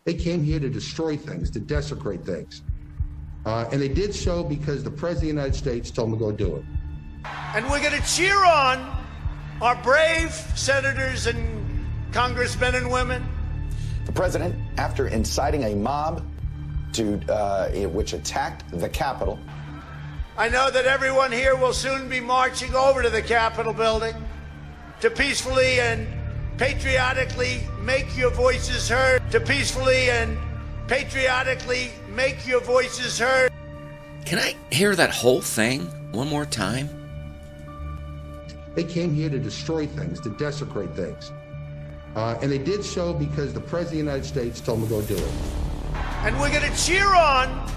They came here to destroy things, to desecrate things. And they did so because the President of the United States told them to go do it. And we're going to cheer on our brave senators and congressmen and women. The president, after inciting a mob which attacked the Capitol. I know that everyone here will soon be marching over to the Capitol building to peacefully and patriotically make your voices heard. To peacefully and patriotically make your voices heard. Can I hear that whole thing one more time? They came here to destroy things, to desecrate things. And they did so because the President of the United States told them to go do it. And we're going to cheer on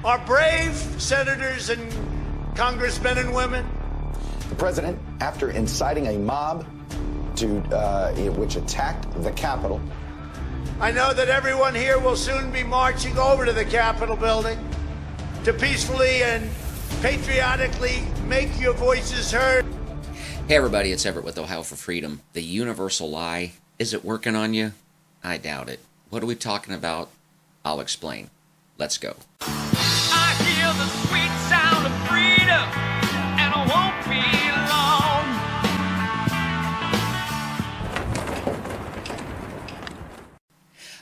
our brave senators and congressmen and women. The president, after inciting a mob which attacked the Capitol. I know that everyone here will soon be marching over to the Capitol building to peacefully and patriotically make your voices heard. Hey everybody, it's Everett with Ohio for Freedom. The universal lie, is it working on you? I doubt it. What are we talking about? I'll explain. Let's go. I hear the sweet sound of freedom, and I won't be long.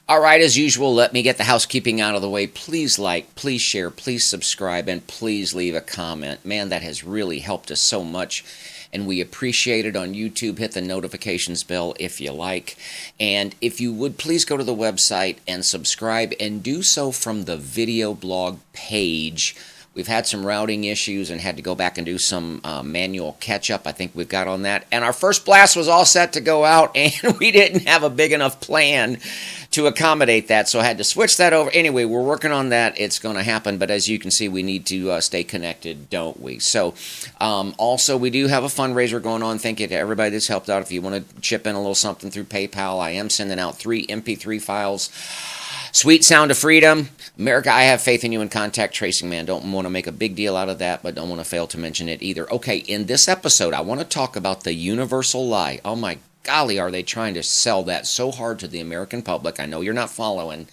All right, as usual, let me get the housekeeping out of the way. Please like, please share, please subscribe, and please leave a comment. Man, that has really helped us so much, and we appreciate it on YouTube. Hit the notifications bell if you like. And if you would, please go to the website and subscribe, and do so from the video blog page. We've had some routing issues and had to go back and do some manual catch-up. I think we've got on that. And our first blast was all set to go out, and we didn't have a big enough plan to accommodate that, so I had to switch that over. Anyway, we're working on that. It's going to happen, but as you can see, we need to stay connected, don't we? So, also, we do have a fundraiser going on. Thank you to everybody that's helped out. If you want to chip in a little something through PayPal, I am sending out 3 MP3 files. Sweet Sound of Freedom. America, I have faith in you, and Contact Tracing Man. Don't want to make a big deal out of that, but don't want to fail to mention it either. Okay, in this episode, I want to talk about the universal lie. Oh my golly, are they trying to sell that so hard to the American public? I know you're not falling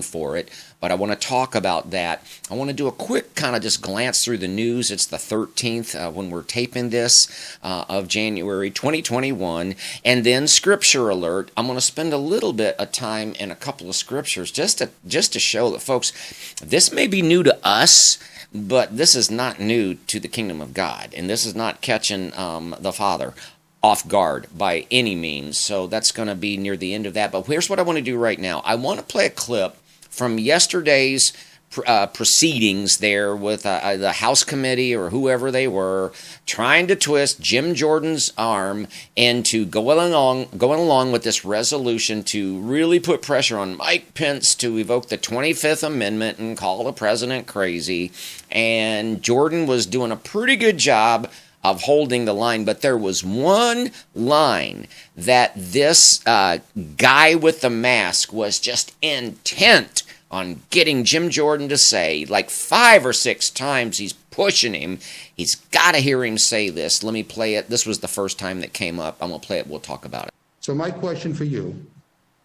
for it, but I want to talk about that. I want to do a quick kind of just glance through the news. It's the 13th when we're taping this of January 2021, and then scripture alert. I'm going to spend a little bit of time in a couple of scriptures just to show that, folks, this may be new to us, but this is not new to the kingdom of God, and this is not catching the Father off guard by any means. So that's going to be near the end of that. But here's what I want to do right now. I want to play a clip from yesterday's proceedings there with the House committee or whoever they were trying to twist Jim Jordan's arm into going along with this resolution to really put pressure on Mike Pence to evoke the 25th Amendment and call the president crazy. And Jordan was doing a pretty good job of holding the line, but there was one line that this guy with the mask was just intent on getting Jim Jordan to say, like 5 or 6 times he's pushing him. He's got to hear him say this. Let me play it. This was the first time that came up. I'm going to play it. We'll talk about it. So my question for you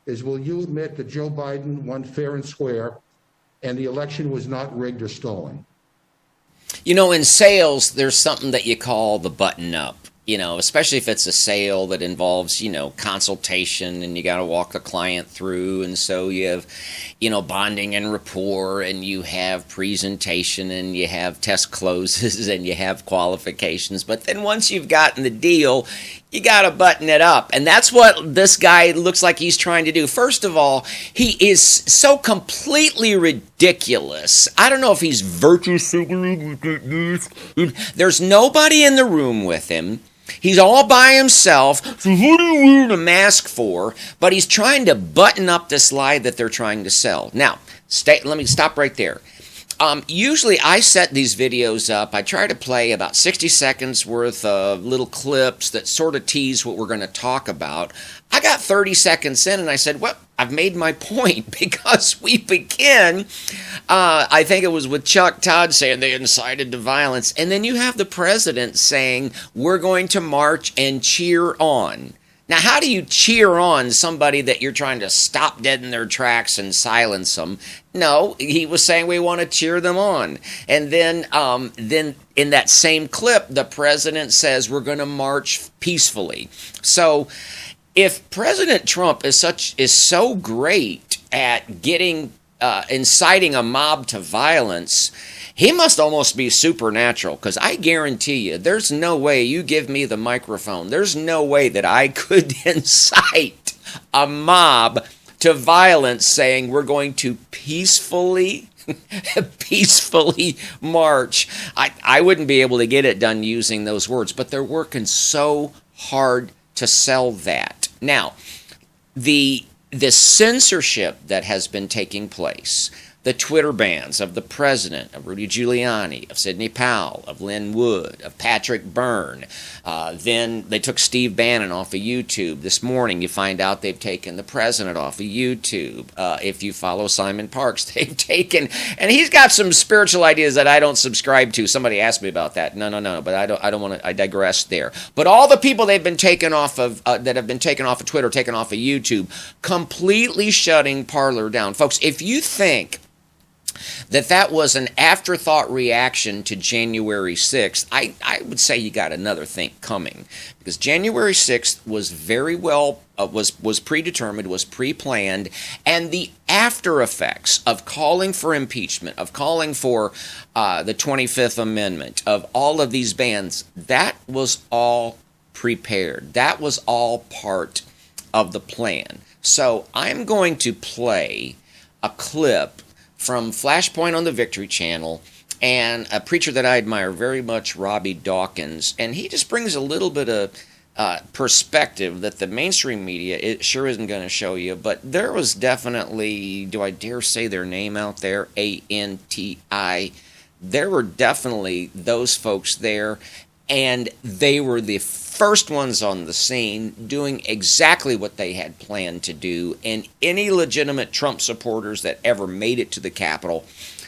is, will you admit that Joe Biden won fair and square and the election was not rigged or stolen? You know, in sales, there's something that you call the button up, you know, especially if it's a sale that involves, you know, consultation and you got to walk the client through. And so you have, you know, bonding and rapport, and you have presentation, and you have test closes, and you have qualifications. But then once you've gotten the deal, you got to button it up. And that's what this guy looks like he's trying to do. First of all, he is so completely ridiculous. I don't know if he's virtue signaling. There's nobody in the room with him. He's all by himself. So what are you wearing a mask for? But he's trying to button up this lie that they're trying to sell. Now, let me stop right there. Usually I set these videos up. I try to play about 60 seconds worth of little clips that sort of tease what we're going to talk about. I got 30 seconds in and I said, well, I've made my point, because we begin, I think it was with Chuck Todd saying they incited to violence. And then you have the president saying, we're going to march and cheer on. Now, how do you cheer on somebody that you're trying to stop dead in their tracks and silence them? No, he was saying we want to cheer them on. And then in that same clip, the president says we're going to march peacefully. So if President Trump is so great at getting inciting a mob to violence, he must almost be supernatural, because I guarantee you, there's no way you give me the microphone, there's no way that I could incite a mob to violence saying we're going to peacefully march. I wouldn't be able to get it done using those words, but they're working so hard to sell that. Now, the censorship that has been taking place, the Twitter bans of the president, of Rudy Giuliani, of Sidney Powell, of Lynn Wood, of Patrick Byrne. Then they took Steve Bannon off of YouTube. This morning you find out they've taken the president off of YouTube. If you follow Simon Parks, they've taken, and he's got some spiritual ideas that I don't subscribe to. Somebody asked me about that. No, but I don't want to. I digress there. But all the people they've been taken off of, that have been taken off of Twitter, taken off of YouTube, completely shutting Parler down, folks. If you think that was an afterthought reaction to January 6th, I would say you got another thing coming, because January 6th was very well, was predetermined, was pre-planned, and the after effects of calling for impeachment, of calling for the 25th Amendment, of all of these bans, that was all prepared. That was all part of the plan. So I'm going to play a clip from Flashpoint on the Victory Channel, and a preacher that I admire very much, Robbie Dawkins, and he just brings a little bit of perspective that the mainstream media, it sure isn't going to show you. But there was definitely, do I dare say their name out there, ANTI, there were definitely those folks there, and they were the first ones on the scene doing exactly what they had planned to do. And any legitimate Trump supporters that ever made it to the Capitol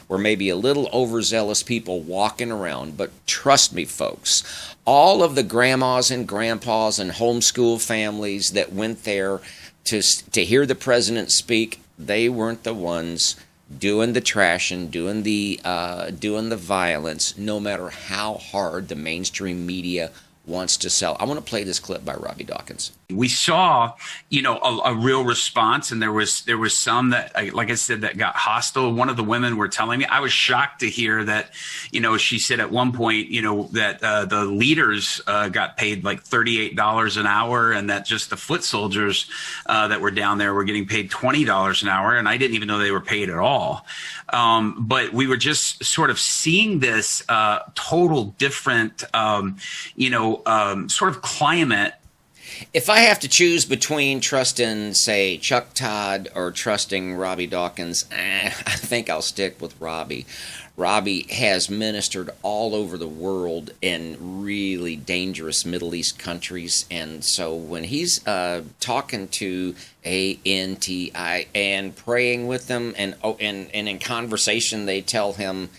were maybe a little overzealous people walking around. But trust me, folks, all of the grandmas and grandpas and homeschool families that went there to hear the president speak, they weren't the ones doing the trashing, doing the violence, no matter how hard the mainstream media wants to sell. I want to play this clip by Robbie Dawkins. We saw, a real response, and there was some that, like I said, that got hostile. One of the women were telling me, I was shocked to hear that, she said at one point, that the leaders got paid like $38 an hour, and that just the foot soldiers that were down there were getting paid $20 an hour, and I didn't even know they were paid at all. But we were just sort of seeing this total different, sort of climate. If I have to choose between trusting, say, Chuck Todd or trusting Robbie Dawkins, I think I'll stick with Robbie. Robbie has ministered all over the world in really dangerous Middle East countries, and so when he's talking to ANTI and praying with them, and in conversation they tell him,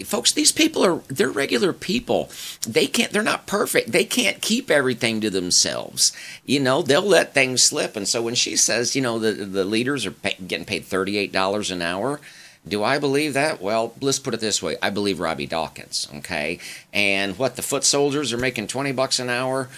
folks, these people they're regular people. They're not perfect. They can't keep everything to themselves. They'll let things slip. And so when she says, the leaders are getting paid $38 an hour, do I believe that? Well, let's put it this way. I believe Robbie Dawkins, okay? And what, the foot soldiers are making $20 an hour?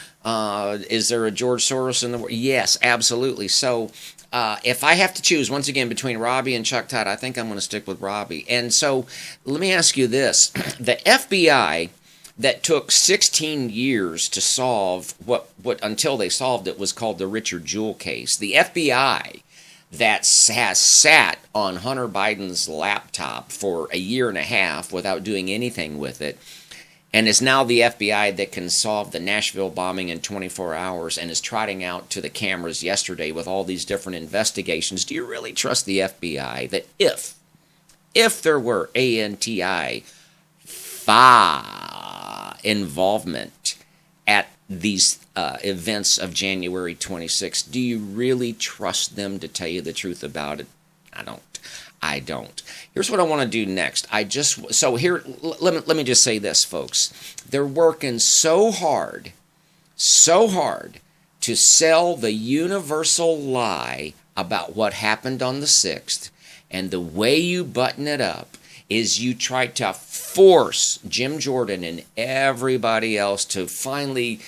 Is there a George Soros in the world? Yes, absolutely. So if I have to choose, once again, between Robbie and Chuck Todd, I think I'm going to stick with Robbie. And so let me ask you this. The FBI that took 16 years to solve what until they solved it was called the Richard Jewell case. The FBI that has sat on Hunter Biden's laptop for a year and a half without doing anything with it, and is now the FBI that can solve the Nashville bombing in 24 hours and is trotting out to the cameras yesterday with all these different investigations. Do you really trust the FBI that if there were ANTI involvement at these events of January 26th, do you really trust them to tell you the truth about it? I don't. Here's what I want to do next. Let me just say this, folks. They're working so hard to sell the universal lie about what happened on the 6th, and the way you button it up is you try to force Jim Jordan and everybody else to finally,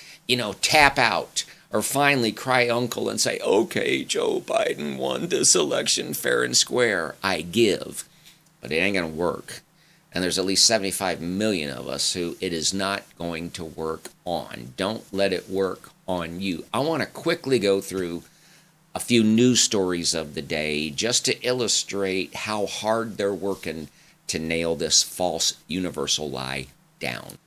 tap out or finally cry uncle and say, okay, Joe Biden won this election fair and square. I give. But it ain't going to work. And there's at least 75 million of us who it is not going to work on. Don't let it work on you. I want to quickly go through a few news stories of the day just to illustrate how hard they're working to nail this false universal lie down.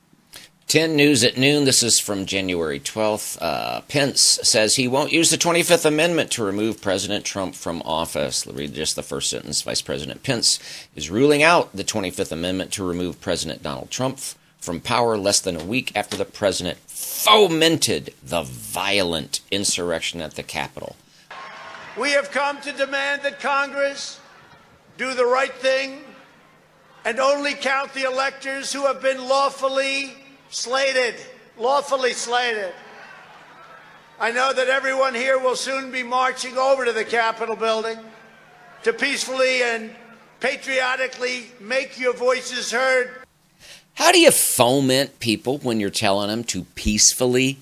10 News at noon. This is from January 12th. Pence says he won't use the 25th Amendment to remove President Trump from office. I'll read just the first sentence. Vice President Pence is ruling out the 25th Amendment to remove President Donald Trump from power less than a week after the president fomented the violent insurrection at the Capitol. We have come to demand that Congress do the right thing and only count the electors who have been lawfully slated. I know that everyone here will soon be marching over to the Capitol building to peacefully and patriotically make your voices heard. How do you foment people when you're telling them to peacefully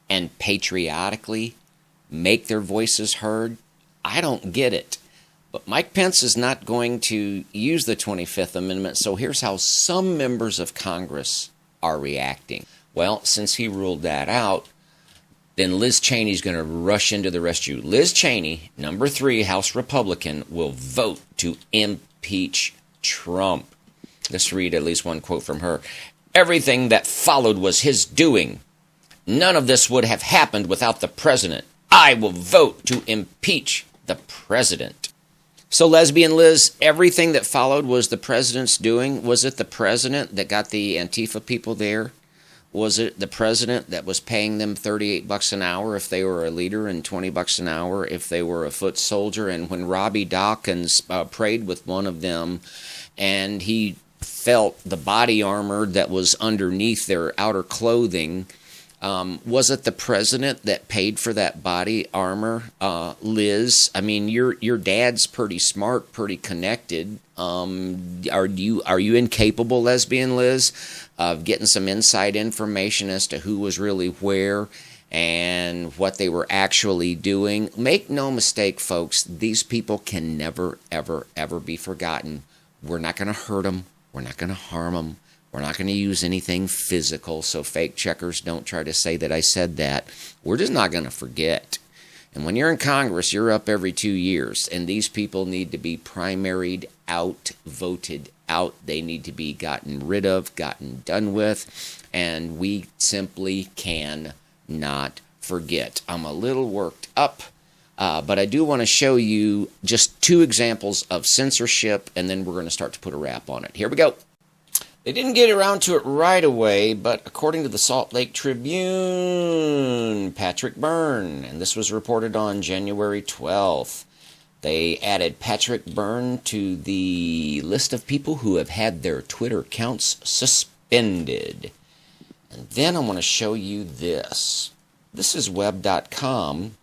and patriotically make their voices heard? I don't get it. But Mike Pence is not going to use the 25th Amendment, so here's how some members of Congress are reacting. Well, since he ruled that out, then Liz Cheney's going to rush into the rescue. Liz Cheney, number 3 House Republican, will vote to impeach Trump. Let's read at least one quote from her. Everything that followed was his doing. None of this would have happened without the president. I will vote to impeach the president. So, Lesbian Liz, everything that followed was the president's doing. Was it the president that got the Antifa people there? Was it the president that was paying them $38 an hour if they were a leader and $20 an hour if they were a foot soldier? And when Robbie Dawkins prayed with one of them and he felt the body armor that was underneath their outer clothing, was it the president that paid for that body armor? Liz, I mean, your dad's pretty smart, pretty connected. Are you incapable, Lesbian Liz, of getting some inside information as to who was really where and what they were actually doing? Make no mistake, folks, these people can never, ever, ever be forgotten. We're not going to hurt them. We're not going to harm them. We're not going to use anything physical, so fake checkers don't try to say that I said that. We're just not going to forget. And when you're in Congress, you're up every 2 years, and these people need to be primaried out, voted out. They need to be gotten rid of, gotten done with, and we simply cannot forget. I'm a little worked up, but I do want to show you just 2 examples of censorship, and then we're going to start to put a wrap on it. Here we go. They didn't get around to it right away, but according to the Salt Lake Tribune, Patrick Byrne, and this was reported on January 12th, they added Patrick Byrne to the list of people who have had their Twitter accounts suspended. And then I want to show you this. This is web.com,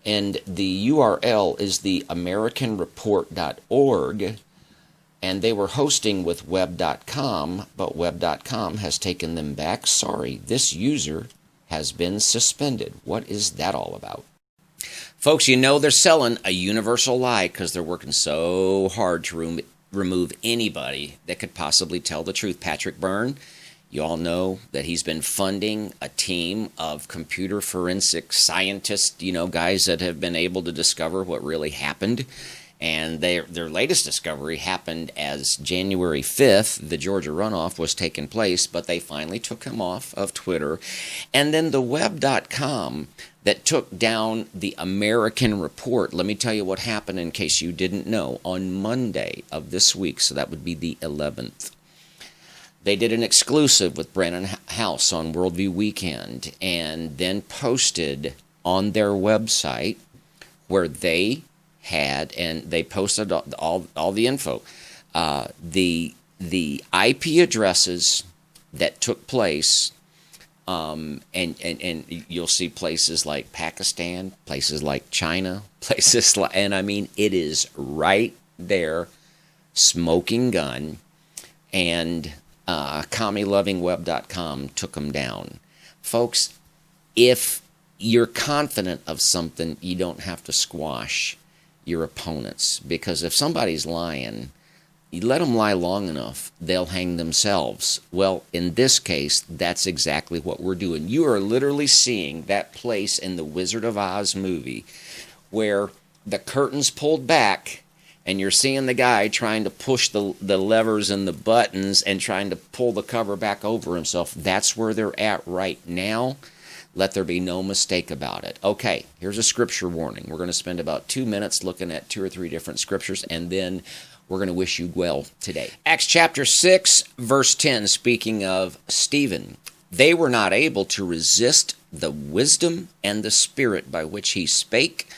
and the URL is the AmericanReport.org. And they were hosting with web.com, but web.com has taken them back. Sorry, this user has been suspended. What is that all about? Folks, you know they're selling a universal lie because they're working so hard to remove anybody that could possibly tell the truth. Patrick Byrne, you all know that he's been funding a team of computer forensic scientists, guys that have been able to discover what really happened. And their latest discovery happened as January 5th, the Georgia runoff was taking place, but they finally took him off of Twitter. And then the web.com that took down the American Report. Let me tell you what happened in case you didn't know. On Monday of this week, so that would be the 11th, they did an exclusive with Brennan House on Worldview Weekend and then posted on their website where they had, and they posted all the info, the IP addresses that took place And you'll see places like Pakistan, places like China, places like, and I mean, it is right there, smoking gun, and commielovingweb.com took them down. Folks, if you're confident of something, you don't have to squash your opponents, because if somebody's lying, you let them lie long enough, they'll hang themselves. Well, in this case, that's exactly what we're doing. You are literally seeing that place in the Wizard of Oz movie where the curtain's pulled back and you're seeing the guy trying to push the levers and the buttons and trying to pull the cover back over himself. That's where they're at right now. Let there be no mistake about it. Okay, here's a scripture warning. We're going to spend about 2 minutes looking at 2 or 3 different scriptures, and then we're going to wish you well today. Acts chapter 6, verse 10, speaking of Stephen. They were not able to resist the wisdom and the spirit by which he spake.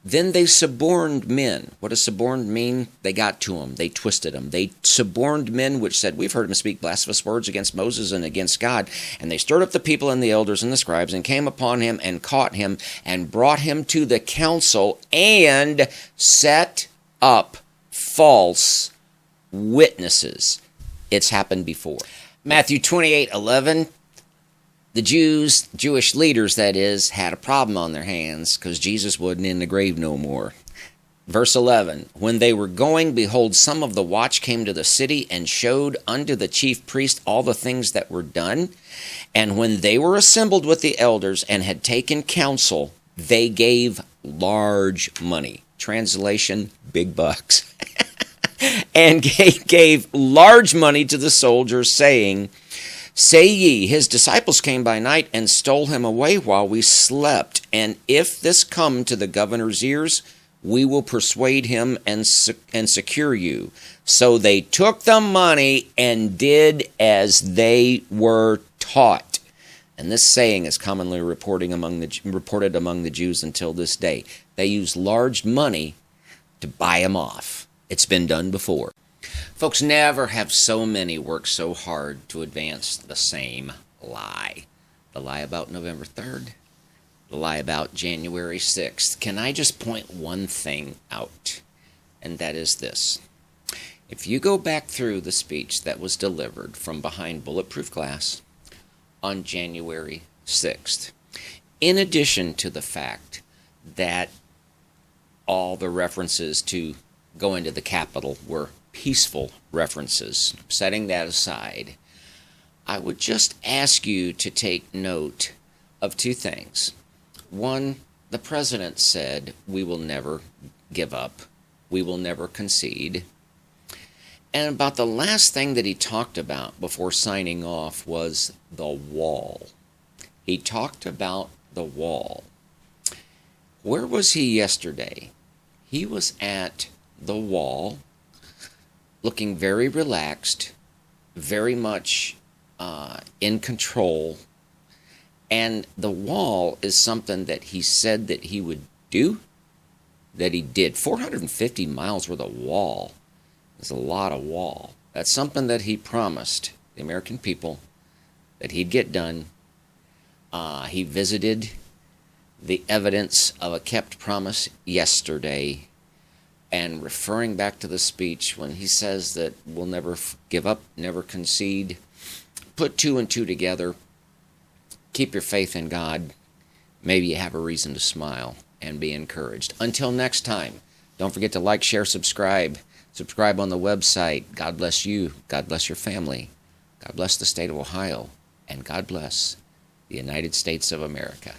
Then they suborned men. What does suborned mean? They got to him. They twisted him. They suborned men which said, we've heard him speak blasphemous words against Moses and against God. And they stirred up the people and the elders and the scribes and came upon him and caught him and brought him to the council and set up false witnesses. It's happened before. Matthew 28:11. The Jewish leaders, that is, had a problem on their hands because Jesus wasn't in the grave no more. Verse 11, when they were going, behold, some of the watch came to the city and showed unto the chief priest all the things that were done. And when they were assembled with the elders and had taken counsel, they gave large money. Translation, big bucks. And gave large money to the soldiers, saying, say ye, his disciples came by night and stole him away while we slept. And if this come to the governor's ears, we will persuade him and secure you. So they took the money and did as they were taught. And this saying is commonly reported among the Jews until this day. They use large money to buy him off. It's been done before. Folks, never have so many worked so hard to advance the same lie. The lie about November 3rd, the lie about January 6th. Can I just point one thing out? And that is this. If you go back through the speech that was delivered from behind bulletproof glass on January 6th, in addition to the fact that all the references to going to the Capitol were peaceful references, setting that aside, I would just ask you to take note of 2 things. One, the president said, we will never give up. We will never concede. And about the last thing that he talked about before signing off was the wall. He talked about the wall. Where was he yesterday? He was at the wall, looking very relaxed, very much in control. And the wall is something that he said that he would do, that he did. 450 miles worth of wall is a lot of wall. That's something that he promised the American people that he'd get done. He visited the evidence of a kept promise yesterday, and referring back to the speech when he says that we'll never give up, never concede, put 2 and 2 together, keep your faith in God, maybe you have a reason to smile and be encouraged. Until next time, don't forget to like, share, subscribe. Subscribe on the website. God bless you. God bless your family. God bless the state of Ohio. And God bless the United States of America.